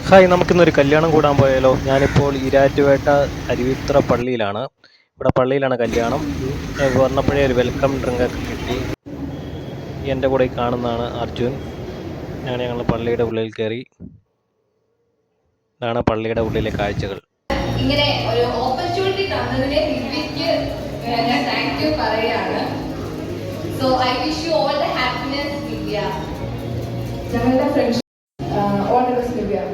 Hi, നമുക്കിന്നൊരു കല്യാണം കൂടാൻ പോയാലോ? ഞാനിപ്പോൾ ഈരാറ്റുപേട്ട അരുവിത്ര പള്ളിയിലാണ്. ഇവിടെ പള്ളിയിലാണ് കല്യാണം. വന്നപ്പോഴേ ഒരു വെൽക്കം ഡ്രിങ്ക് ഒക്കെ കിട്ടി. എൻ്റെ കൂടെ കാണുന്നതാണ് അർജുൻ. ഞങ്ങൾ പള്ളിയുടെ ഉള്ളിൽ കയറി. ഇതാണ് പള്ളിയുടെ ഉള്ളിലെ കാഴ്ചകൾ. ഇങ്ങനെ ഒരു ഓപ്പർച്യൂണിറ്റി തന്നതിനെ ദിവ്യയ്ക്ക് ഞാൻ താങ്ക് യു പറയുകയാണ്. So I wish you all the happiness Divya. ഞങ്ങളുടെ friendship all the best Divya.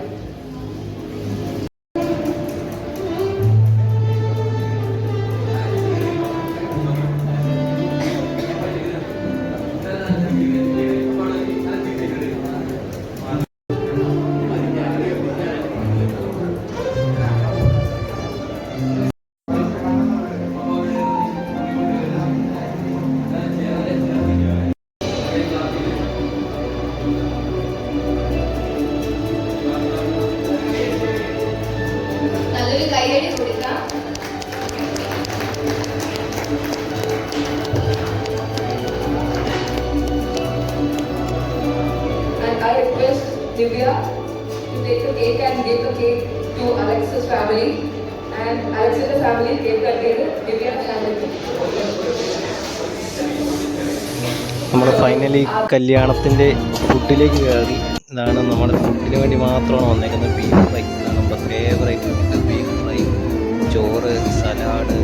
നല്ലൊരു കൈയടി കൊടുക്കാം. And I request Divya to take the cake and give the cake to Alex's family. And Alex's family cake cut Divya's family. നമ്മൾ finally കല്യാണത്തിൻ്റെ ഫുഡിലേക്ക് കയറി. ഇതാണ് നമ്മുടെ ഫുഡിന് വേണ്ടി മാത്രമാണ് വന്നേക്കുന്നത്. ബീഫ് ഫ്രൈ, നമ്മുടെ ഫേവറേറ്റ് ഫുഡ് ബീഫ് ഫ്രൈ, ചോറ്, സലാഡ്,